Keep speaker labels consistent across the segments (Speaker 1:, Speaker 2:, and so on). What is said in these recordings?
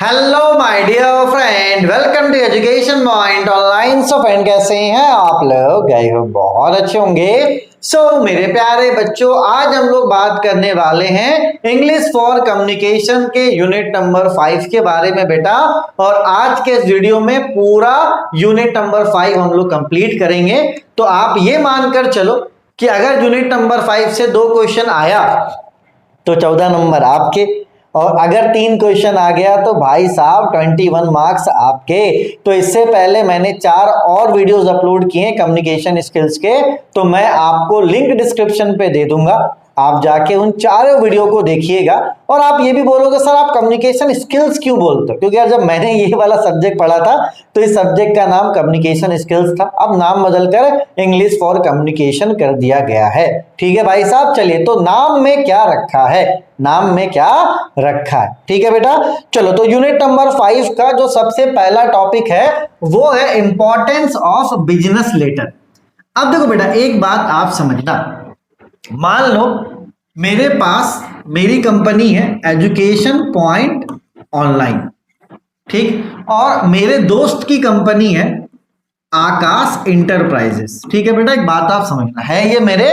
Speaker 1: Hello my dear friend, welcome to Education Point Online. So friend, कैसे हैं आप लोग? गए हो बहुत अच्छे होंगे। मेरे प्यारे बच्चों, आज हम लोग बात करने वाले हैं इंग्लिश फॉर कम्युनिकेशन के यूनिट नंबर 5 के बारे में बेटा। और आज के इस वीडियो में पूरा यूनिट नंबर 5 हम लोग कंप्लीट करेंगे। तो आप ये मानकर चलो कि अगर यूनिट नंबर 5 से 2 क्वेश्चन आया तो 14 नंबर आपके, और अगर 3 क्वेश्चन आ गया तो भाई साहब 21 मार्क्स आपके। तो इससे पहले मैंने 4 और वीडियोस अपलोड किए हैं कम्युनिकेशन स्किल्स के, तो मैं आपको लिंक डिस्क्रिप्शन पे दे दूंगा, आप जाके उन चारों वीडियो को देखिएगा। और आप ये भी बोलोगे सर आप कम्युनिकेशन स्किल्स क्यों बोलते हो? क्योंकि यार जब मैंने ये वाला सब्जेक्ट पढ़ा था तो इस सब्जेक्ट का नाम कम्युनिकेशन स्किल्स था, अब नाम बदलकर इंग्लिश फॉर कम्युनिकेशन कर दिया गया है। ठीक है भाई साहब, चलिए तो नाम में क्या रखा है, नाम में क्या रखा है, ठीक है बेटा। चलो तो यूनिट नंबर 5 का जो सबसे पहला टॉपिक है वो है इंपॉर्टेंस ऑफ बिजनेस लेटर। अब देखो बेटा, एक बात आप समझना, मान लो मेरे पास मेरी कंपनी है एजुकेशन पॉइंट ऑनलाइन, ठीक, और मेरे दोस्त की कंपनी है आकाश इंटरप्राइजेस। ठीक है बेटा, एक बात आप समझना, है ये मेरे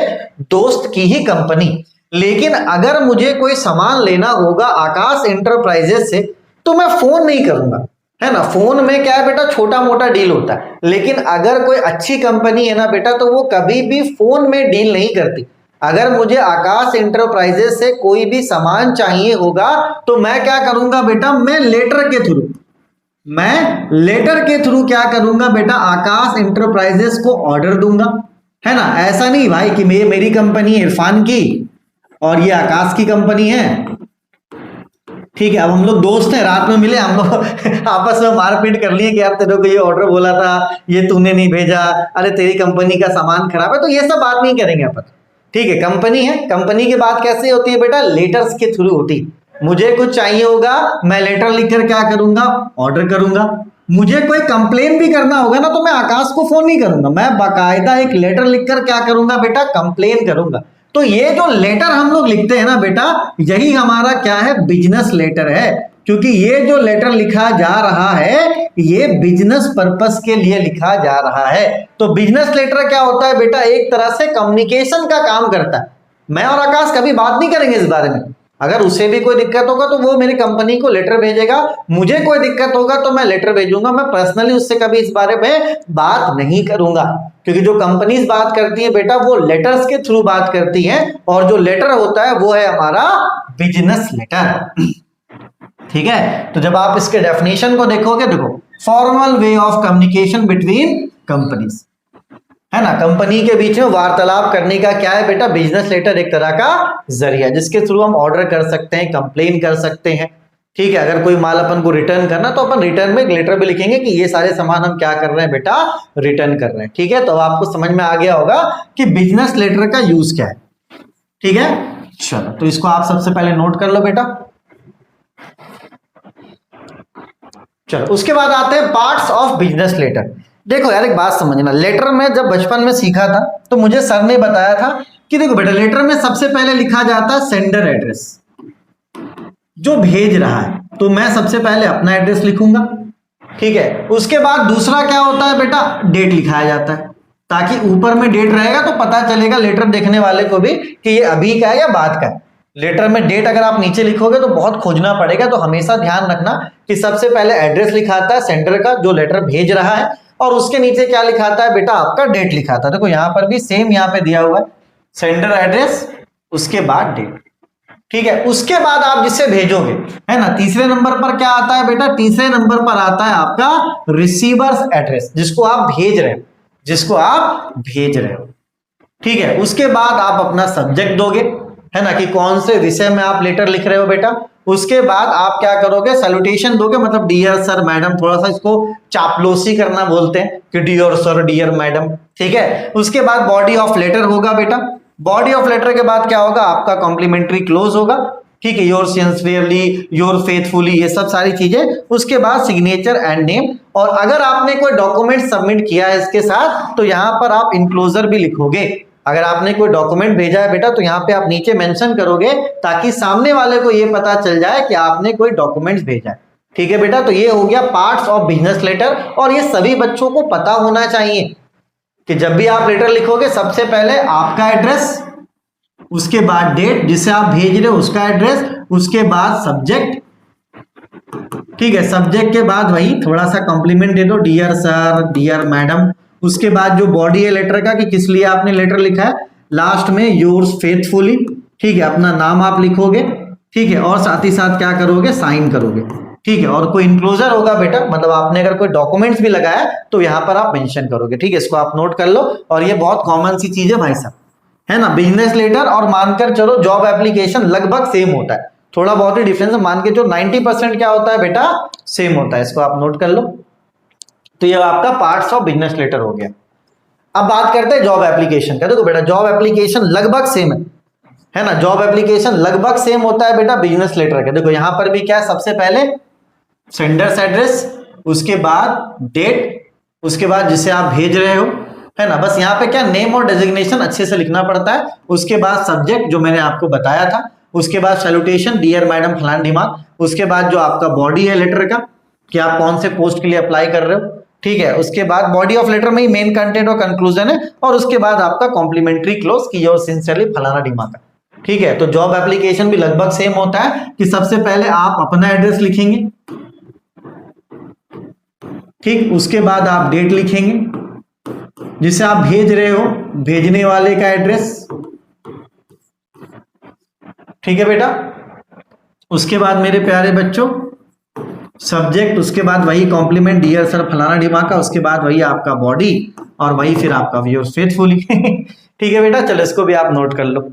Speaker 1: दोस्त की ही कंपनी, लेकिन अगर मुझे कोई सामान लेना होगा आकाश इंटरप्राइजेस से तो मैं फोन नहीं करूंगा, है ना। फोन में क्या है बेटा, छोटा मोटा डील होता है, लेकिन अगर कोई अच्छी कंपनी है ना बेटा तो वो कभी भी फोन में डील नहीं करती। अगर मुझे आकाश इंटरप्राइजेस से कोई भी सामान चाहिए होगा तो मैं क्या करूंगा बेटा, मैं लेटर के थ्रू क्या करूंगा बेटा, आकाश इंटरप्राइजेस को ऑर्डर दूंगा, है ना। ऐसा नहीं भाई कि मेरी कंपनी इरफान की और ये आकाश की कंपनी है, ठीक है। अब हम लोग दोस्त हैं, रात में मिले हम लोग आपस में मारपीट कर लिए कि यार तेरे को ये ऑर्डर बोला था, ये तूने नहीं भेजा, अरे तेरी कंपनी का सामान खराब है, तो ये सब बात नहीं करेंगे अपन, ठीक है। कंपनी है, कंपनी की बात कैसे होती है बेटा, लेटर्स के थ्रू होती है। मुझे कुछ चाहिए होगा, मैं लेटर लिखकर क्या करूंगा, ऑर्डर करूंगा। मुझे कोई कंप्लेन भी करना होगा ना तो मैं आकाश को फोन नहीं करूंगा, मैं बाकायदा एक लेटर लिखकर क्या करूंगा बेटा, कंप्लेन करूंगा। तो ये जो लेटर हम लोग लिखते हैं ना बेटा, यही हमारा क्या है, बिजनेस लेटर है। क्योंकि ये जो लेटर लिखा जा रहा है ये बिजनेस पर्पस के लिए लिखा जा रहा है। तो बिजनेस लेटर क्या होता है बेटा, एक तरह से कम्युनिकेशन का काम करता है। मैं और आकाश कभी बात नहीं करेंगे इस बारे में, अगर उसे भी कोई दिक्कत होगा तो वो मेरी कंपनी को लेटर भेजेगा, मुझे कोई दिक्कत होगा तो मैं लेटर भेजूंगा। मैं पर्सनली उससे कभी इस बारे में बात नहीं करूंगा, क्योंकि जो कंपनीज बात करती है बेटा वो लेटर्स के थ्रू बात करती है, और जो लेटर होता है वो है हमारा बिजनेस लेटर, ठीक है। तो जब आप इसके डेफिनेशन को देखोगे, देखो formal way of communication between companies, है ना, कंपनी के बीच में वार्तालाप करने का क्या है बेटा, बिजनेस लेटर एक तरह का जरिया, जिसके थ्रू हम ऑर्डर कर सकते हैं, कंप्लेन कर सकते हैं, ठीक है। अगर कोई माल अपन को रिटर्न करना तो अपन रिटर्न में एक लेटर भी लिखेंगे कि ये सारे सामान हम क्या कर रहे हैं बेटा, रिटर्न कर रहे हैं, ठीक है। तो आपको समझ में आ गया होगा कि बिजनेस लेटर का यूज क्या है, ठीक है। चलो तो इसको आप सबसे पहले नोट कर लो बेटा। चलो उसके बाद आते हैं पार्ट्स ऑफ बिजनेस लेटर। देखो यार एक बात समझना, लेटर में जब बचपन में सीखा था तो मुझे सर ने बताया था कि देखो बेटा, लेटर में सबसे पहले लिखा जाता है सेंडर एड्रेस, जो भेज रहा है, तो मैं सबसे पहले अपना एड्रेस लिखूंगा, ठीक है। उसके बाद दूसरा क्या होता है बेटा, डेट लिखाया जाता है, ताकि ऊपर में डेट रहेगा तो पता चलेगा लेटर देखने वाले को भी कि ये अभी का है या बाद का है। लेटर में डेट अगर आप नीचे लिखोगे तो बहुत खोजना पड़ेगा, तो हमेशा ध्यान रखना कि सबसे पहले एड्रेस लिखाता है सेंडर का जो लेटर भेज रहा है, और उसके नीचे क्या लिखाता है बेटा, आपका डेट लिखाता है। देखो यहाँ पर भी सेम यहाँ पे दिया हुआ है, सेंडर एड्रेस उसके बाद डेट, ठीक है। उसके बाद आप जिससे भेजोगे, है ना, तीसरे नंबर पर क्या आता है बेटा, तीसरे नंबर पर आता है आपका रिसीवर्स एड्रेस, जिसको आप भेज रहे हो, ठीक है। उसके बाद आप अपना सब्जेक्ट दोगे, है ना, कि कौन से विषय में आप लेटर लिख रहे हो बेटा। उसके बाद आप क्या करोगे, सैल्यूटेशन दोगे, मतलब डियर सर मैडम, थोड़ा सा इसको चापलूसी करना बोलते हैं कि डियर सर डियर मैडम, ठीक है। उसके बाद बॉडी ऑफ लेटर होगा बेटा, बॉडी ऑफ लेटर के बाद क्या होगा, आपका कॉम्प्लीमेंट्री क्लोज होगा, ठीक है, योर सिंसियरली, योर फेथफुली, ये सब सारी चीजें। उसके बाद सिग्नेचर एंड नेम, और अगर आपने कोई डॉक्यूमेंट सबमिट किया है इसके साथ तो यहाँ पर आप इनक्लोजर भी लिखोगे। अगर आपने कोई डॉक्यूमेंट भेजा है बेटा तो यहाँ पे आप नीचे मेंशन करोगे, ताकि सामने वाले को ये पता चल जाए कि आपने कोई डॉक्यूमेंट भेजा है। ठीक है बेटा, तो ये हो गया पार्ट्स ऑफ बिजनेस लेटर। और ये सभी बच्चों को पता होना चाहिए कि जब भी आप लेटर लिखोगे सबसे पहले आपका एड्रेस, उसके बाद डेट जिसे आप भेज रहे हो उसका एड्रेस, उसके बाद सब्जेक्ट, ठीक है, सब्जेक्ट के बाद वही थोड़ा सा कॉम्प्लीमेंट दे दो, डियर सर, डियर मैडम। उसके बाद जो बॉडी है लेटर का कि किस लिए आपने लेटर लिखा है, लास्ट में योर्स फेथफुली, ठीक है, अपना नाम आप लिखोगे, ठीक है, और साथ ही साथ क्या करोगे, साइन करोगे, ठीक है। और कोई इंक्लोजर होगा बेटा, मतलब आपने अगर कोई डॉक्यूमेंट्स भी लगाया तो यहां पर आप मेंशन करोगे, ठीक है, इसको आप नोट कर लो। और ये बहुत कॉमन सी चीज है भाई साहब, है ना। बिजनेस लेटर और मानकर चलो जॉब एप्लीकेशन लगभग सेम होता है, थोड़ा बहुत ही डिफरेंस है, मान के जो 90% क्या होता है बेटा, सेम होता है, इसको आप नोट कर लो। तो ये आपका पार्ट्स ऑफ बिजनेस लेटर हो गया। अब बात करते हैं जॉब एप्लीकेशन का। देखो बेटा, जॉब एप्लीकेशन लगभग सेम है ना, जॉब एप्लीकेशन लगभग सेम होता है बेटा बिजनेस लेटर का। देखो यहां पर भी क्या है, सबसे पहले सेंडर्स एड्रेस, उसके बाद डेट, उसके बाद जिसे आप भेज रहे हो, है ना। बस यहाँ पे क्या नेम और डेजिग्नेशन अच्छे से लिखना पड़ता है। उसके बाद सब्जेक्ट जो मैंने आपको बताया था, उसके बाद सैल्यूटेशन, डियर मैडम फलान डिमांड, उसके बाद जो आपका बॉडी है लेटर का कि आप कौन से पोस्ट के लिए अप्लाई कर रहे हो, ठीक है। उसके बाद बॉडी ऑफ लेटर में ही मेन कंटेंट और कंक्लूजन है, और उसके बाद आपका कॉम्प्लीमेंट्री क्लोज की योर सिंसियरली फलाना डिमांड, ठीक है। तो जॉब एप्लीकेशन भी लगभग सेम होता है कि सबसे पहले आप अपना एड्रेस लिखेंगे, ठीक, उसके बाद आप डेट लिखेंगे जिसे आप भेज रहे हो, भेजने वाले का एड्रेस, ठीक है बेटा। उसके बाद मेरे प्यारे बच्चों सब्जेक्ट, उसके बाद वही कॉम्प्लीमेंट, डियर सर फलाना डिमांड का, उसके बाद वही आपका बॉडी, और वही फिर आपका व्यूअर्स फेथफुली ठीक है बेटा, चलो इसको भी आप नोट कर लो।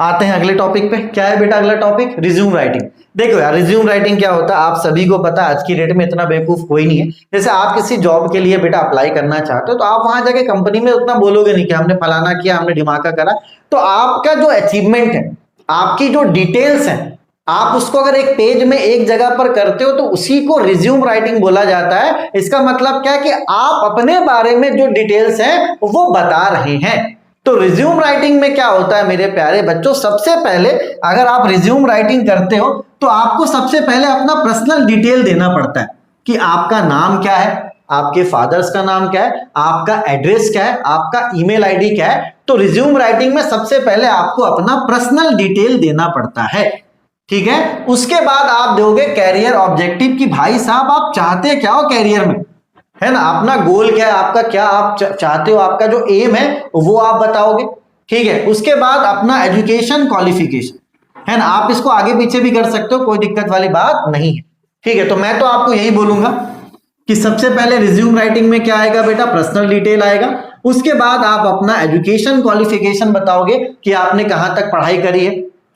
Speaker 1: आते हैं अगले टॉपिक पे। क्या है बेटा अगला टॉपिक, रिज्यूम राइटिंग। देखो यार, रिज्यूम राइटिंग क्या होता है आप सभी को पता है, आज की डेट में इतना बेवकूफ कोई नहीं है। जैसे आप किसी जॉब के लिए बेटा अप्लाई करना चाहते हो तो आप वहां जाके कंपनी में उतना बोलोगे नहीं कि हमने फलाना किया, हमने ढिमाका करा। तो आपका जो अचीवमेंट है, आपकी जो डिटेल्स है, आप उसको अगर एक पेज में एक जगह पर करते हो तो उसी को रिज्यूम राइटिंग बोला जाता है। इसका मतलब क्या है कि आप अपने बारे में जो डिटेल्स हैं वो बता रहे हैं। तो रिज्यूम राइटिंग में क्या होता है मेरे प्यारे बच्चों, सबसे पहले अगर आप रिज्यूम राइटिंग करते हो तो आपको सबसे पहले अपना पर्सनल डिटेल देना पड़ता है कि आपका नाम क्या है, आपके फादर्स का नाम क्या है, आपका एड्रेस क्या है, आपका ईमेल आईडी क्या है। तो रिज्यूम राइटिंग में सबसे पहले आपको अपना पर्सनल डिटेल देना पड़ता है, ठीक है। उसके बाद आप दोगे कैरियर ऑब्जेक्टिव कि भाई साहब आप चाहते क्या हो कैरियर में, है ना, अपना गोल क्या है, आपका क्या आप चाहते हो, आपका जो एम है वो आप बताओगे, ठीक है। उसके बाद अपना एजुकेशन क्वालिफिकेशन, है ना, आप इसको आगे पीछे भी कर सकते हो, कोई दिक्कत वाली बात नहीं है, ठीक है। तो मैं तो आपको यही बोलूंगा कि सबसे पहले रिज्यूम राइटिंग में क्या आएगा बेटा, पर्सनल डिटेल आएगा। उसके बाद आप अपना एजुकेशन क्वालिफिकेशन बताओगे कि आपने कहां तक पढ़ाई करी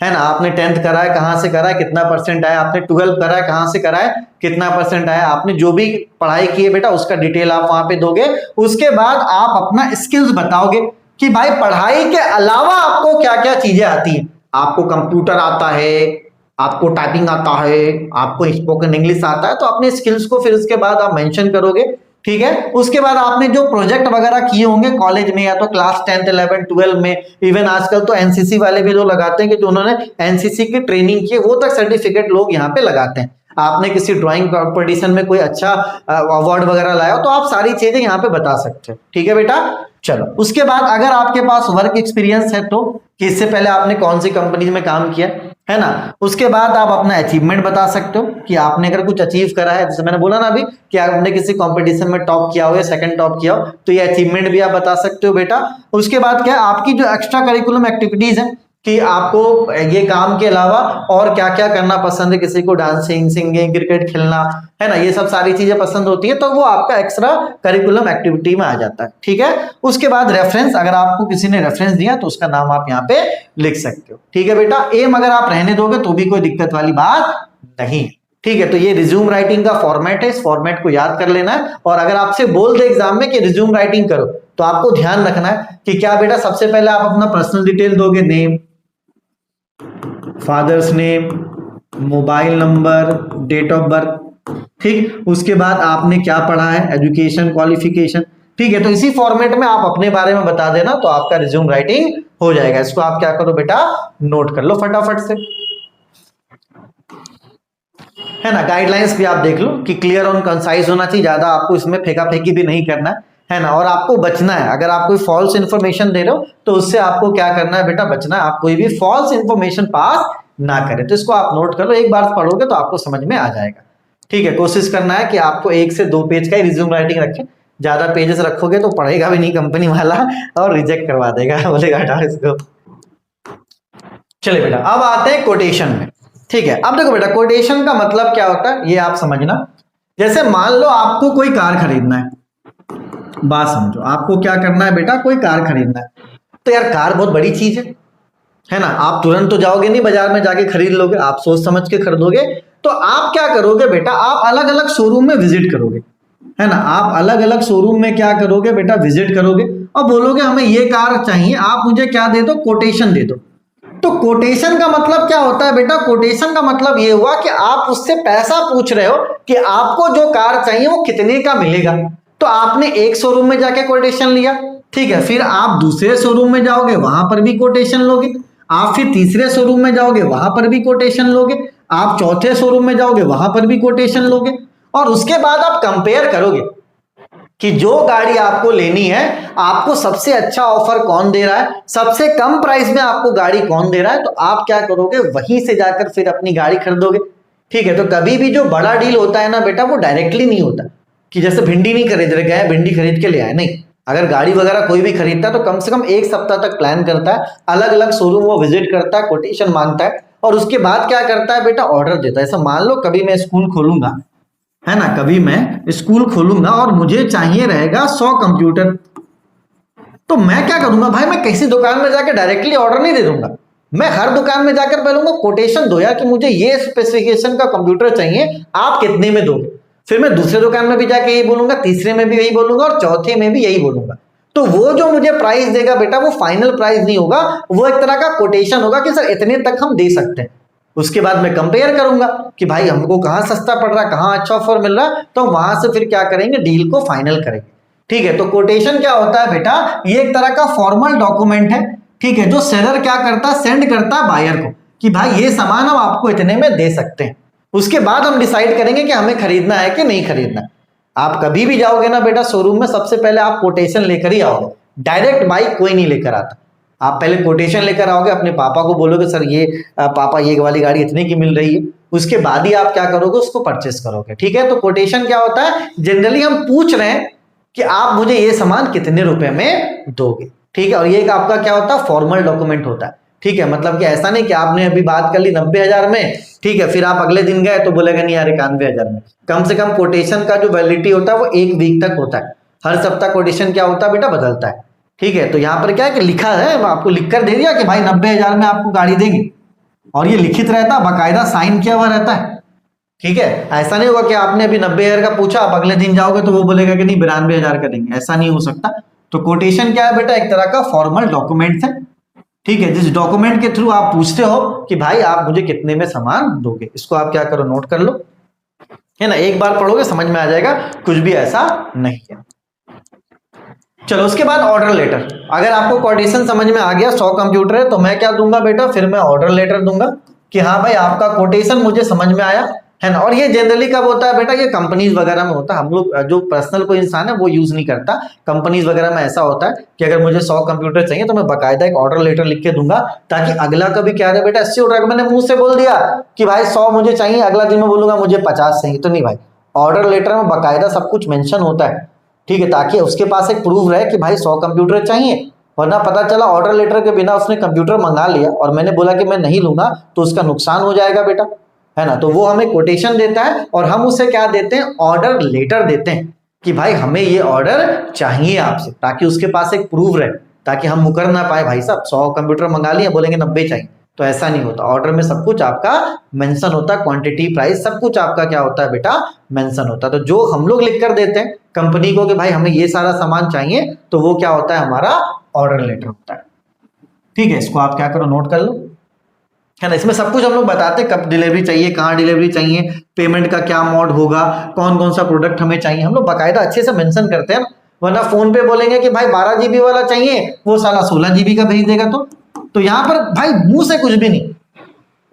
Speaker 1: है ना, आपने 10th करा है, कहां से करा है, कितना परसेंट आया, आपने 12th करा है, कहां से करा है, कितना परसेंट आया, आपने जो भी पढ़ाई की है बेटा उसका डिटेल आप वहां पे दोगे। उसके बाद आप अपना स्किल्स बताओगे कि भाई पढ़ाई के अलावा आपको क्या क्या चीजें आती हैं, आपको कंप्यूटर आता है, आपको टाइपिंग आता है, आपको स्पोकन इंग्लिश आता है, तो अपने स्किल्स को फिर उसके बाद आप मेंशन करोगे, ठीक है। उसके बाद आपने जो प्रोजेक्ट वगैरह किए होंगे कॉलेज में या तो क्लास 10th 11th 12 में, इवन आजकल तो एनसीसी वाले भी जो लगाते हैं कि जो उन्होंने एनसीसी की ट्रेनिंग की वो तक सर्टिफिकेट लोग यहाँ पे लगाते हैं। आपने किसी ड्राइंग कॉम्पिटिशन में कोई अच्छा अवार्ड वगैरह लाया तो आप सारी चीजें यहाँ पे बता सकते हो, ठीक है बेटा। चलो उसके बाद अगर आपके पास वर्क एक्सपीरियंस है तो कि इससे पहले आपने कौन सी कंपनी में काम किया, है ना। उसके बाद आप अपना अचीवमेंट बता सकते हो कि आपने अगर कुछ अचीव करा है, जैसे मैंने बोला ना अभी कि आपने किसी कंपटीशन में टॉप किया हो या सेकंड टॉप किया हो तो ये अचीवमेंट भी आप बता सकते हो बेटा। उसके बाद क्या आपकी जो एक्स्ट्रा करिकुलम एक्टिविटीज है कि आपको ये काम के अलावा और क्या क्या करना पसंद है, किसी को डांसिंग, सिंगिंग, क्रिकेट खेलना, है ना, ये सब सारी चीजें पसंद होती है तो वो आपका एक्स्ट्रा करिकुलम एक्टिविटी में आ जाता है, ठीक है। उसके बाद रेफरेंस, अगर आपको किसी ने रेफरेंस दिया तो उसका नाम आप यहाँ पे लिख सकते हो, ठीक है बेटा। एम अगर आप रहने दोगे तो भी कोई दिक्कत वाली बात नहीं, ठीक है। तो ये रिज्यूम राइटिंग का फॉर्मेट है, इस फॉर्मेट को याद कर लेना है। और अगर आपसे बोल दे एग्जाम में कि रिज्यूम राइटिंग करो तो आपको ध्यान रखना है कि क्या बेटा, सबसे पहले आप अपना पर्सनल डिटेल दोगे, name, father's name, mobile number, date of birth, ठीक। उसके बाद आपने क्या पढ़ा है, एजुकेशन क्वालिफिकेशन, ठीक है। तो इसी फॉर्मेट में आप अपने बारे में बता देना तो आपका रिज्यूम राइटिंग हो जाएगा। इसको आप क्या करो बेटा, नोट कर लो फटाफट से। है ना। गाइडलाइंस भी आप देख लो कि क्लियर और कंसाइज होना चाहिए, ज्यादा आपको इसमें फेंका फेंकी भी नहीं करना है ना। और आपको बचना है, अगर आप कोई फॉल्स इन्फॉर्मेशन दे रहे हो तो उससे आपको क्या करना है बेटा, बचना है। आप कोई भी फॉल्स इन्फॉर्मेशन पास ना करें। तो इसको आप नोट कर लो, एक बार पढ़ोगे तो आपको समझ में आ जाएगा। ठीक है, कोशिश करना है कि आपको 1 से 2 पेज का ही रिज्यूम राइटिंग रखें। ज्यादा पेजेस रखोगे तो पढ़ेगा भी नहीं कंपनी वाला और रिजेक्ट करवा देगा, बोलेगा हटा इसको। चलिए बेटा, अब आते हैं कोटेशन में। ठीक है, अब देखो बेटा, कोटेशन का मतलब क्या होता है ये आप समझना। जैसे मान लो आपको कोई कार खरीदना है, बात समझो, आपको क्या करना है बेटा, कोई कार खरीदना है। तो यार कार बहुत बड़ी चीज है ना। आप तुरंत तो जाओगे नहीं बाजार में जाके खरीद लोगे, आप सोच समझ के खरीदोगे। तो आप क्या करोगे बेटा, आप अलग अलग शोरूम में विजिट करोगे, है ना। आप अलग अलग शोरूम में क्या करोगे बेटा, विजिट करोगे और बोलोगे हमें ये कार चाहिए, आप मुझे क्या दे दो, कोटेशन दे दो। तो कोटेशन का मतलब क्या होता है बेटा, कोटेशन का मतलब ये हुआ कि आप उससे पैसा पूछ रहे हो कि आपको जो कार चाहिए वो कितने का मिलेगा। तो आपने एक शोरूम में जाके कोटेशन लिया, ठीक है, फिर आप दूसरे शोरूम में जाओगे, वहां पर भी कोटेशन लोगे, आप फिर तीसरे शोरूम में जाओगे, वहां पर भी कोटेशन लोगे, आप चौथे शोरूम में जाओगे, वहां पर भी कोटेशन लोगे। और उसके बाद आप कंपेयर करोगे कि जो गाड़ी आपको लेनी है, आपको सबसे अच्छा ऑफर कौन दे रहा है, सबसे कम प्राइस में आपको गाड़ी कौन दे रहा है। तो आप क्या करोगे, वहीं से जाकर फिर अपनी गाड़ी खरीदोगे। ठीक है, तो कभी भी जो बड़ा डील होता है ना बेटा, वो डायरेक्टली नहीं होता कि जैसे भिंडी नहीं खरीद रहे गए, भिंडी खरीद के ले आए, नहीं। अगर गाड़ी वगैरह कोई भी खरीदता है तो कम से कम 1 सप्ताह तक प्लान करता है, अलग अलग शोरूम वो विजिट करता है, कोटेशन मांगता है और उसके बाद क्या करता है बेटा, ऑर्डर देता है। ऐसा मान लो कभी मैं स्कूल खोलूंगा, है ना, कभी मैं स्कूल खोलूंगा और मुझे चाहिए रहेगा 100 कंप्यूटर। तो मैं क्या करूंगा भाई, मैं किसी दुकान में जाकर डायरेक्टली ऑर्डर नहीं दे दूंगा, मैं हर दुकान में जाकर बोलूंगा कोटेशन दो यार कि मुझे ये स्पेसिफिकेशन का कंप्यूटर चाहिए, आप कितने में दोगे। फिर मैं दूसरे दुकान में भी जाके यही बोलूंगा, तीसरे में भी यही बोलूंगा और चौथे में भी यही बोलूंगा। तो वो जो मुझे प्राइस देगा बेटा, वो फाइनल प्राइस नहीं होगा, वो एक तरह का कोटेशन होगा कि सर इतने तक हम दे सकते हैं। उसके बाद मैं कंपेयर करूंगा कि भाई हमको कहाँ सस्ता पड़ रहा है, कहाँ अच्छा ऑफर मिल रहा है, तो वहां से फिर क्या करेंगे, डील को फाइनल करेंगे। ठीक है, तो कोटेशन क्या होता है बेटा, ये एक तरह का फॉर्मल डॉक्यूमेंट है, ठीक है, जो सेलर क्या करता है, सेंड करता है बायर को कि भाई ये सामान हम आपको इतने में दे सकते हैं। उसके बाद हम डिसाइड करेंगे कि हमें खरीदना है कि नहीं खरीदना। आप कभी भी जाओगे ना बेटा शोरूम में, सबसे पहले आप कोटेशन लेकर ही आओगे, डायरेक्ट बाइक कोई नहीं लेकर आता। आप पहले कोटेशन लेकर आओगे, अपने पापा को बोलोगे सर ये पापा ये वाली गाड़ी इतने की मिल रही है, उसके बाद ही आप क्या करोगे, उसको परचेस करोगे। ठीक है, तो कोटेशन क्या होता है, जनरली हम पूछ रहे हैं कि आप मुझे ये सामान कितने रुपए में दोगे। ठीक है, और ये आपका क्या होता है, फॉर्मल डॉक्यूमेंट होता है। ठीक है, मतलब कि ऐसा नहीं कि आपने अभी बात कर ली 90,000 में, ठीक है, फिर आप अगले दिन गए तो बोलेगा नहीं यार 91,000 में। कम से कम कोटेशन का जो वैलिडिटी होता है वो 1 वीक तक होता है। हर सप्ताह कोटेशन क्या होता है बेटा, बदलता है। ठीक है, तो यहाँ पर क्या है कि लिखा है, आपको लिख कर दे दिया कि भाई 90,000 में आपको गाड़ी देंगे, और ये लिखित रहता है, बाकायदा साइन किया हुआ रहता है। ठीक है, ऐसा नहीं होगा कि आपने अभी 90,000 का पूछा, आप अगले दिन जाओगे तो वो बोलेगा कि नहीं 92,000 का देंगे, ऐसा नहीं हो सकता। तो कोटेशन क्या है बेटा, एक तरह का फॉर्मल डॉक्यूमेंट है। ठीक है, जिस डॉक्यूमेंट के थ्रू आप पूछते हो कि भाई आप मुझे कितने में सामान दोगे। इसको आप क्या करो, नोट कर लो, है ना। एक बार पढ़ोगे समझ में आ जाएगा, कुछ भी ऐसा नहीं है। चलो उसके बाद ऑर्डर लेटर। अगर आपको कोटेशन समझ में आ गया, 100 कंप्यूटर है, तो मैं क्या दूंगा बेटा, फिर मैं ऑर्डर लेटर दूंगा कि हाँ भाई आपका कोटेशन मुझे समझ में आया, है ना। और ये जनरली कब होता है बेटा, ये कंपनीज वगैरह में होता है। हम लोग जो पर्सनल कोई इंसान है वो यूज नहीं करता। कंपनीज वगैरह में ऐसा होता है कि अगर मुझे 100 कंप्यूटर चाहिए तो मैं बाकायदा एक ऑर्डर लेटर लिख के दूंगा, ताकि अगला कभी क्या है बेटा, 80 ऑर्डर मैंने मुंह से बोल दिया कि भाई 100 मुझे चाहिए, अगला दिन में बोलूंगा मुझे 50 चाहिए, तो नहीं भाई, ऑर्डर लेटर में बाकायदा सब कुछ मेंशन होता है। ठीक है, ताकि उसके पास एक प्रूफ रहे कि भाई 100 कंप्यूटर चाहिए, वरना पता चला ऑर्डर लेटर के बिना उसने कंप्यूटर मंगा लिया और मैंने बोला कि मैं नहीं लूंगा, तो उसका नुकसान हो जाएगा बेटा, है ना। तो वो हमें कोटेशन देता है और हम उसे क्या देते हैं, ऑर्डर लेटर देते हैं कि भाई हमें ये ऑर्डर चाहिए आपसे, ताकि उसके पास एक प्रूफ रहे, ताकि हम मुकर ना पाए भाई साहब 100 कंप्यूटर मंगा लिए, बोलेंगे 90 चाहिए। तो ऐसा नहीं होता, ऑर्डर में सब कुछ आपका मेंशन होता है, क्वांटिटी प्राइस सब कुछ आपका क्या होता है बेटा, मेंशन होता है। तो जो हम लोग लिख कर देते हैं कंपनी को कि भाई हमें ये सारा सामान चाहिए, तो वो क्या होता है, हमारा ऑर्डर लेटर होता है। ठीक है, इसको आप क्या करो, नोट कर लो, है ना। इसमें सब कुछ हम लोग बताते हैं, कब डिलीवरी चाहिए, कहाँ डिलीवरी चाहिए, पेमेंट का क्या मोड होगा, कौन कौन सा प्रोडक्ट हमें चाहिए, हम लोग बाकायदा अच्छे से मेंशन करते हैं। वरना फोन पे बोलेंगे कि भाई 12 GB वाला चाहिए, वो साला 16 GB का भेज देगा। तो यहाँ पर भाई मुंह से कुछ भी नहीं,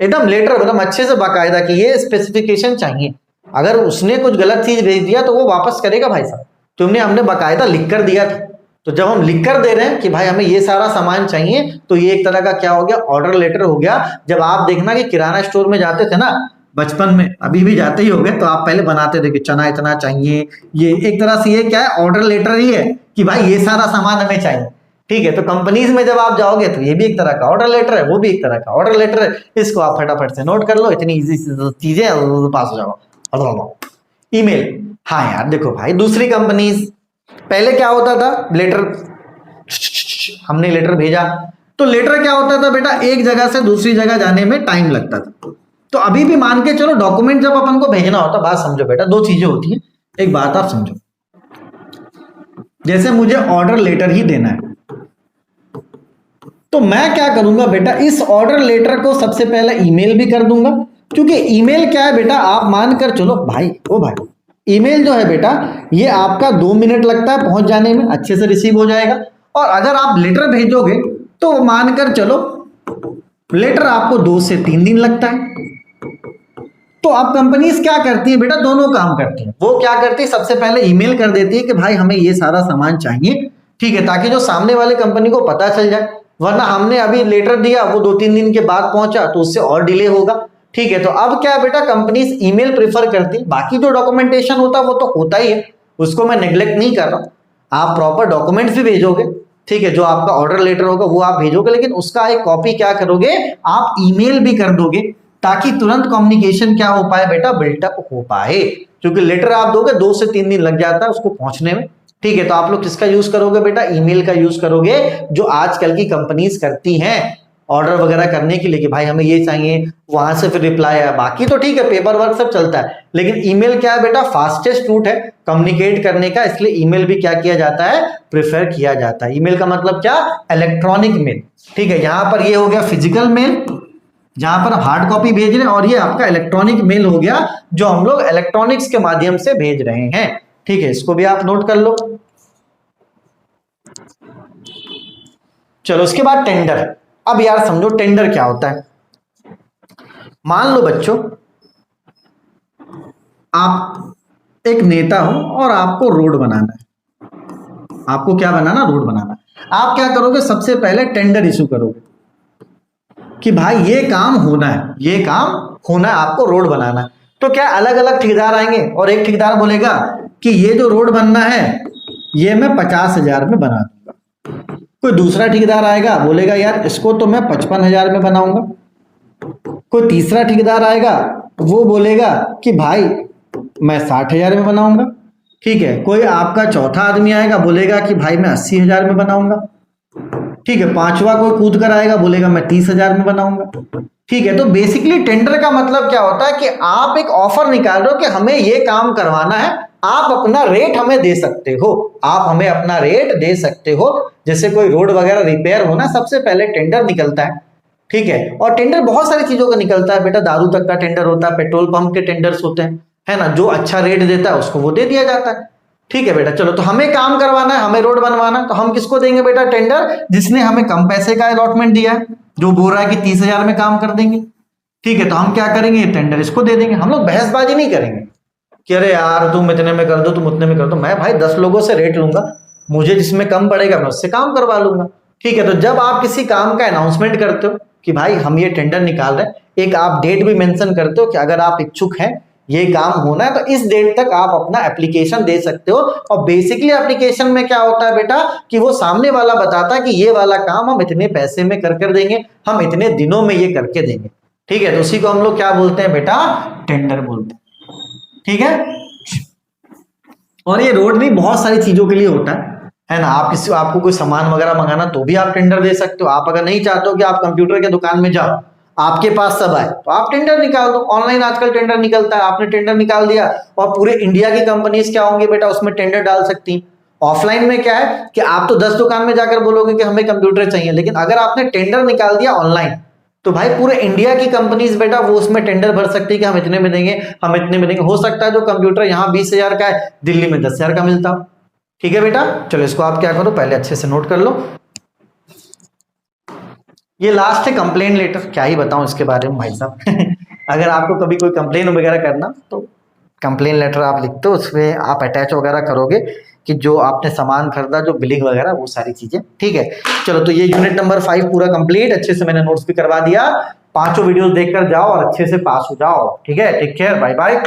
Speaker 1: एकदम लेटर एकदम अच्छे से बाकायदा कि ये स्पेसिफिकेशन चाहिए। अगर उसने कुछ गलत चीज भेज दिया तो वो वापस करेगा भाई साहब, तुमने हमने बाकायदा लिख कर दिया था। तो जब हम लिख कर दे रहे हैं कि भाई हमें ये सारा सामान चाहिए, तो ये एक तरह का क्या हो गया, ऑर्डर लेटर हो गया। जब आप देखना कि किराना स्टोर में जाते थे ना बचपन में, अभी भी जाते ही होंगे, तो आप पहले बनाते थे कि चना इतना चाहिए, ये एक तरह से ये क्या है, ऑर्डर लेटर ही है कि भाई ये सारा सामान हमें चाहिए। ठीक है, तो कंपनीज में जब आप जाओगे तो ये भी एक तरह का ऑर्डर लेटर है, वो भी एक तरह का ऑर्डर लेटर है। इसको आप फटाफट से नोट कर लो, इतनी इजी चीजें पास हो जाओ। ईमेल, हाँ यार देखो भाई, दूसरी कंपनीज पहले क्या होता था, लेटर, हमने लेटर भेजा तो लेटर क्या होता था बेटा, एक जगह से दूसरी जगह जाने में टाइम लगता था। तो अभी भी मान के चलो, डॉक्यूमेंट जब अपन को भेजना होता, बात समझो बेटा, दो चीजें होती हैं। एक बात आप समझो, जैसे मुझे ऑर्डर लेटर ही देना है, तो मैं क्या करूंगा बेटा, इस ऑर्डर लेटर को सबसे पहले ईमेल भी कर दूंगा। क्योंकि ईमेल क्या है बेटा, आप मान कर चलो भाई, ओ भाई, ईमेल जो है बेटा, ये आपका 2 मिनट लगता है पहुंच जाने में, अच्छे से रिसीव हो जाएगा। और अगर आप लेटर भेजोगे तो मानकर चलो लेटर आपको 2 से 3 दिन लगता है। तो अब कंपनीज क्या करती है बेटा, दोनों काम करती है। वो क्या करती है, सबसे पहले ईमेल कर देती है कि भाई हमें ये सारा सामान चाहिए, ठीक है, ताकि जो सामने वाले कंपनी को पता चल जाए। वरना हमने अभी लेटर दिया, वो 2-3 दिन के बाद पहुंचा तो उससे और डिले होगा। ठीक है, तो अब क्या बेटा, कंपनीज ईमेल प्रेफर करती है। बाकी जो डॉक्यूमेंटेशन होता है वो तो होता ही है, उसको मैं नेग्लेक्ट नहीं कर रहा हूं। आप प्रॉपर डॉक्यूमेंट्स भी भेजोगे, ठीक है, जो आपका ऑर्डर लेटर होगा वो आप भेजोगे, लेकिन उसका एक कॉपी क्या करोगे, आप ईमेल भी कर दोगे, ताकि तुरंत कम्युनिकेशन क्या हो पाए बेटा, बिल्टअप हो पाए। क्योंकि लेटर आप दोगे 2 से 3 दिन लग जाता है उसको पहुंचने में। ठीक है, तो आप लोग किसका यूज करोगे बेटा, ईमेल का यूज करोगे, जो आजकल की कंपनीज करती हैं ऑर्डर वगैरह करने के लिए कि भाई हमें ये चाहिए, वहां से फिर रिप्लाई आया। बाकी तो ठीक है, पेपर वर्क सब चलता है, लेकिन ईमेल क्या है बेटा, फास्टेस्ट रूट है कम्युनिकेट करने का, इसलिए ईमेल भी क्या किया जाता है, प्रेफर किया जाता है। ईमेल का मतलब क्या, इलेक्ट्रॉनिक मेल। ठीक है, यहां पर ये हो गया फिजिकल मेल, जहां पर हार्ड कॉपी भेज रहे हैं, और ये आपका इलेक्ट्रॉनिक मेल हो गया, जो हम लोग इलेक्ट्रॉनिक्स के माध्यम से भेज रहे हैं। ठीक है, इसको भी आप नोट कर लो। चलो उसके बाद टेंडर। अब यार समझो टेंडर क्या होता है। मान लो बच्चों, आप एक नेता हो और आपको रोड बनाना है। आपको क्या बनाना, रोड बनाना है। आप क्या करोगे, सबसे पहले टेंडर इशू करोगे कि भाई ये काम होना है, ये काम होना है, आपको रोड बनाना है। तो क्या अलग अलग ठेकेदार आएंगे और एक ठेकेदार बोलेगा कि ये जो रोड बनना है ये मैं 50,000 में बना दूंगा। कोई दूसरा ठेकेदार आएगा, बोलेगा यार इसको तो मैं 55,000 में बनाऊंगा। कोई तीसरा ठेकेदार आएगा, वो बोलेगा कि भाई मैं 60,000 में बनाऊंगा। ठीक है, कोई आपका चौथा आदमी आएगा, बोलेगा कि भाई मैं 80,000 में बनाऊंगा। ठीक है, पांचवा कोई कूद कर आएगा, बोलेगा मैं 30,000 में बनाऊंगा। ठीक है, तो बेसिकली टेंडर का मतलब क्या होता है कि आप एक ऑफर निकाल रहे हो कि हमें ये काम करवाना है, आप अपना रेट हमें दे सकते हो, आप हमें अपना रेट दे सकते हो। जैसे कोई रोड वगैरह रिपेयर होना, सबसे पहले टेंडर निकलता है। ठीक है, और टेंडर बहुत सारी चीजों का निकलता है बेटा, दारू तक का टेंडर होता है, पेट्रोल पंप के टेंडर्स होते हैं, है ना, जो अच्छा रेट देता है उसको वो दे दिया जाता है। ठीक है बेटा, चलो, तो हमें काम करवाना है, हमें रोड बनवाना है, तो हम किसको देंगे बेटा, टेंडर, जिसने हमें कम पैसे का अलॉटमेंट दिया है, जो बोल रहा है कि 30,000 में काम कर देंगे। ठीक है, तो हम क्या करेंगे, टेंडर इसको दे देंगे। हम लोग बहसबाजी नहीं करेंगे कि अरे यार तुम इतने में कर दो, तुम उतने में कर दो। मैं भाई 10 लोगों से रेट लूंगा, मुझे जिसमें कम पड़ेगा मैं उससे काम करवा लूंगा। ठीक है, तो जब आप किसी काम का अनाउंसमेंट करते हो कि भाई हम ये टेंडर निकाल रहे हैं, एक आप डेट भी मेंशन करते हो कि अगर आप इच्छुक हैं, ये काम होना है, तो इस डेट तक आप अपना एप्लीकेशन दे सकते हो। और बेसिकली एप्लीकेशन में क्या होता है बेटा, कि वो सामने वाला बताता है कि ये वाला काम हम इतने पैसे में कर देंगे, हम इतने दिनों में ये करके देंगे। ठीक है, तो उसी को हम लोग क्या बोलते हैं बेटा, टेंडर बोलते हैं। ठीक है, और ये रोड नहीं, बहुत सारी चीजों के लिए होता है ना। आपको कोई सामान वगैरह मंगाना तो भी आप टेंडर दे सकते हो। आप अगर नहीं चाहते हो कि आप कंप्यूटर के दुकान में जाओ, आपके पास सब आए, तो आप टेंडर निकाल दो। ऑनलाइन आजकल टेंडर निकलता है, आपने टेंडर निकाल दिया, और पूरे इंडिया की कंपनीज क्या होंगी बेटा, उसमें टेंडर डाल सकती हैं। ऑफलाइन में क्या है कि आप तो 10 दुकान में जाकर बोलोगे कि हमें कंप्यूटर चाहिए, लेकिन अगर आपने टेंडर निकाल दिया ऑनलाइन, तो भाई पूरे इंडिया की कंपनीज बेटा वो उसमें टेंडर भर सकती है कि हम इतने में देंगे, हम इतने में देंगे। हो सकता है जो कंप्यूटर यहाँ 20,000 का है, दिल्ली में 10,000 का मिलता हो। ठीक है बेटा, चलो इसको आप क्या करो, पहले अच्छे से नोट कर लो। ये लास्ट है कंप्लेन लेटर, क्या ही बताऊं इसके बारे में भाई साहब। अगर आपको कभी कोई कंप्लेन वगैरह करना तो कंप्लेन लेटर आप लिखते हो, उसमें आप अटैच वगैरह करोगे कि जो आपने सामान खरीदा, जो बिलिंग वगैरह, वो सारी चीजें, ठीक है। चलो, तो ये यूनिट नंबर 5 पूरा कंप्लीट, अच्छे से मैंने नोट्स भी करवा दिया। 5 वीडियोस देखकर जाओ और अच्छे से पास हो जाओ, ठीक है। Take care, bye bye.